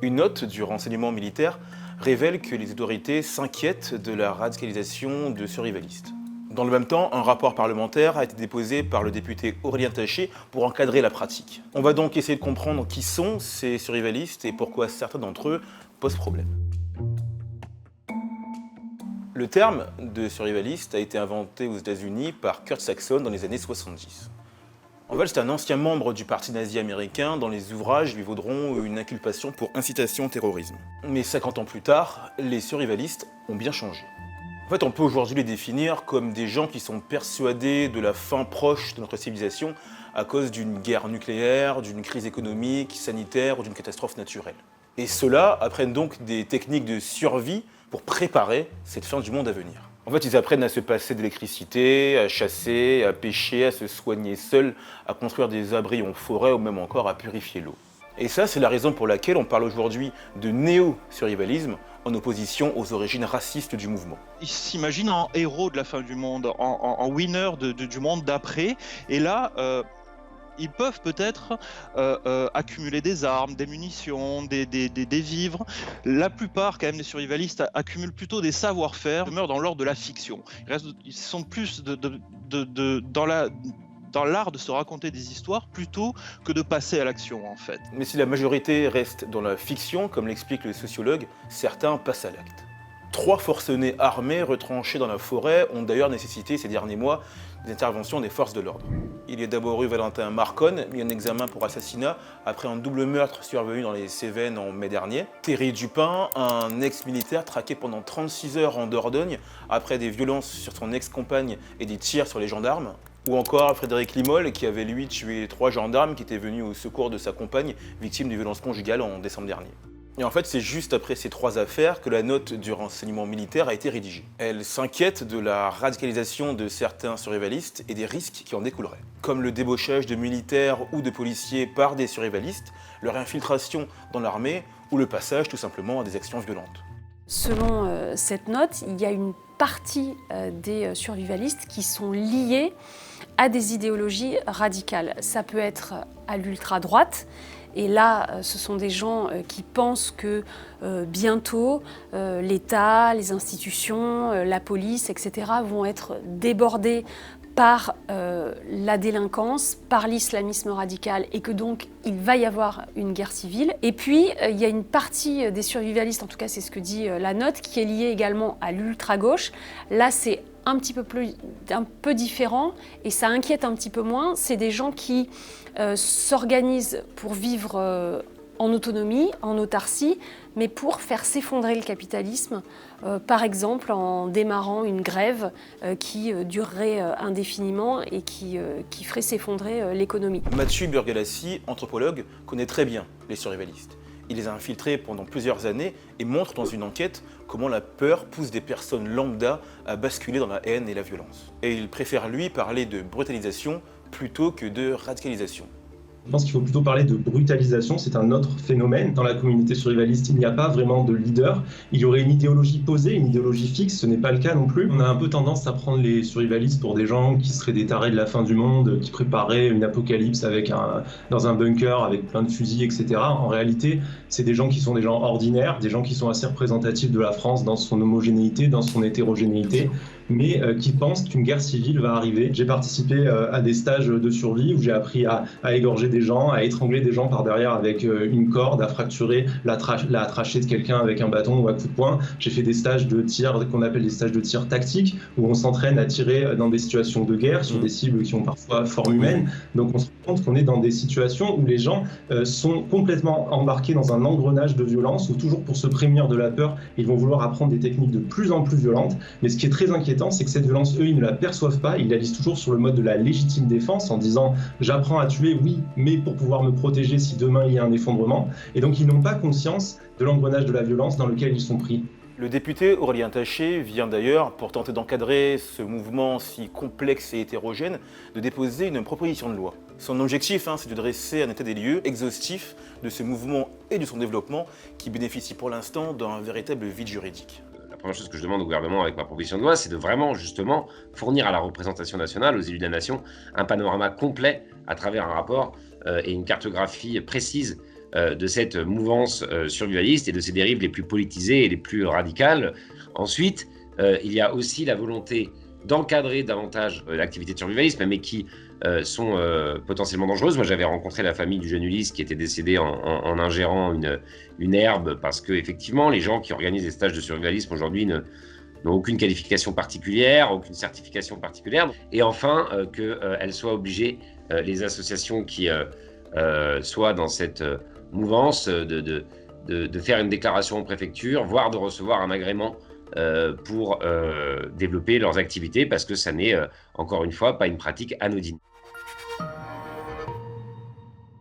Une note du renseignement militaire révèle que les autorités s'inquiètent de la radicalisation de survivalistes. Dans le même temps, un rapport parlementaire a été déposé par le député Aurélien Taché pour encadrer la pratique. On va donc essayer de comprendre qui sont ces survivalistes et pourquoi certains d'entre eux posent problème. Le terme de survivaliste a été inventé aux États-Unis par Kurt Saxon dans les années 70. En fait, c'est un ancien membre du parti nazi américain dont les ouvrages lui vaudront une inculpation pour incitation au terrorisme. Mais 50 ans plus tard, les survivalistes ont bien changé. En fait, on peut aujourd'hui les définir comme des gens qui sont persuadés de la fin proche de notre civilisation à cause d'une guerre nucléaire, d'une crise économique, sanitaire ou d'une catastrophe naturelle. Et ceux-là apprennent donc des techniques de survie pour préparer cette fin du monde à venir. En fait, ils apprennent à se passer d'électricité, à chasser, à pêcher, à se soigner seuls, à construire des abris en forêt ou même encore à purifier l'eau. Et ça, c'est la raison pour laquelle on parle aujourd'hui de néo-survivalisme en opposition aux origines racistes du mouvement. Ils s'imaginent en héros de la fin du monde, en winner du monde d'après. Et là, ils peuvent peut-être accumuler des armes, des munitions, des vivres. La plupart, quand même, des survivalistes accumulent plutôt des savoir-faire, demeurent dans l'ordre de la fiction. Ils sont plus dans l'art de se raconter des histoires plutôt que de passer à l'action, en fait. Mais si la majorité reste dans la fiction, comme l'explique le sociologue, certains passent à l'acte. 3 forcenés armés retranchés dans la forêt ont d'ailleurs nécessité ces derniers mois des interventions des forces de l'ordre. Il y a d'abord eu Valentin Marconne, mis en examen pour assassinat après un double meurtre survenu dans les Cévennes en mai dernier. Thierry Dupin, un ex-militaire traqué pendant 36 heures en Dordogne après des violences sur son ex-compagne et des tirs sur les gendarmes. Ou encore Frédéric Limolle, qui avait lui tué 3 gendarmes qui étaient venus au secours de sa compagne, victime de violences conjugales en décembre dernier. Et en fait, c'est juste après ces 3 affaires que la note du renseignement militaire a été rédigée. Elle s'inquiète de la radicalisation de certains survivalistes et des risques qui en découleraient, comme le débauchage de militaires ou de policiers par des survivalistes, leur infiltration dans l'armée ou le passage tout simplement à des actions violentes. Selon cette note, il y a une partie des survivalistes qui sont liés à des idéologies radicales. Ça peut être à l'ultra-droite. Et là, ce sont des gens qui pensent que bientôt, l'État, les institutions, la police, etc. vont être débordés par la délinquance, par l'islamisme radical et que donc il va y avoir une guerre civile. Et puis il y a une partie des survivalistes, en tout cas c'est ce que dit la note, qui est liée également à l'ultra-gauche. Là c'est un peu différent et ça inquiète un petit peu moins. C'est des gens qui s'organisent pour vivre en autonomie, en autarcie, mais pour faire s'effondrer le capitalisme, par exemple en démarrant une grève qui durerait indéfiniment et qui ferait s'effondrer l'économie. Mathieu Burgalassi, anthropologue, connaît très bien les survivalistes. Il les a infiltrés pendant plusieurs années et montre dans une enquête comment la peur pousse des personnes lambda à basculer dans la haine et la violence. Et il préfère lui parler de brutalisation plutôt que de radicalisation. Je pense qu'il faut plutôt parler de brutalisation, c'est un autre phénomène. Dans la communauté survivaliste, il n'y a pas vraiment de leader. Il y aurait une idéologie posée, une idéologie fixe, ce n'est pas le cas non plus. On a un peu tendance à prendre les survivalistes pour des gens qui seraient des tarés de la fin du monde, qui prépareraient une apocalypse dans un bunker avec plein de fusils, etc. En réalité, c'est des gens qui sont des gens ordinaires, des gens qui sont assez représentatifs de la France dans son homogénéité, dans son hétérogénéité, mais qui pensent qu'une guerre civile va arriver. J'ai participé à des stages de survie où j'ai appris à égorger des gens, à étrangler des gens par derrière avec une corde, à fracturer la trachée de quelqu'un avec un bâton ou à coup de poing. J'ai fait des stages de tir qu'on appelle des stages de tir tactique où on s'entraîne à tirer dans des situations de guerre sur des cibles qui ont parfois forme humaine. Donc on se rend compte qu'on est dans des situations où les gens sont complètement embarqués dans un engrenage de violence où toujours pour se prémunir de la peur, ils vont vouloir apprendre des techniques de plus en plus violentes. Mais ce qui est très inquiétant, c'est que cette violence, eux, ils ne la perçoivent pas. Ils la lisent toujours sur le mode de la légitime défense en disant « j'apprends à tuer, oui, mais pour pouvoir me protéger si demain il y a un effondrement ». Et donc ils n'ont pas conscience de l'engrenage de la violence dans lequel ils sont pris. Le député Aurélien Taché vient d'ailleurs, pour tenter d'encadrer ce mouvement si complexe et hétérogène, de déposer une proposition de loi. Son objectif, c'est de dresser un état des lieux exhaustif de ce mouvement et de son développement qui bénéficie pour l'instant d'un véritable vide juridique. La première chose que je demande au gouvernement avec ma proposition de loi, c'est de vraiment justement fournir à la représentation nationale, aux élus de la nation, un panorama complet à travers un rapport et une cartographie précise de cette mouvance survivaliste et de ses dérives les plus politisées et les plus radicales. Ensuite, il y a aussi la volonté d'encadrer davantage l'activité de survivalisme, mais qui sont potentiellement dangereuses. Moi, j'avais rencontré la famille du jeune Ulysse qui était décédé en ingérant une herbe, parce que effectivement, les gens qui organisent des stages de survivalisme aujourd'hui n'ont aucune qualification particulière, aucune certification particulière. Et enfin, qu'elles soient obligées, les associations qui soient dans cette mouvance, de faire une déclaration en préfecture, voire de recevoir un agrément pour développer leurs activités, parce que ça n'est, encore une fois, pas une pratique anodine.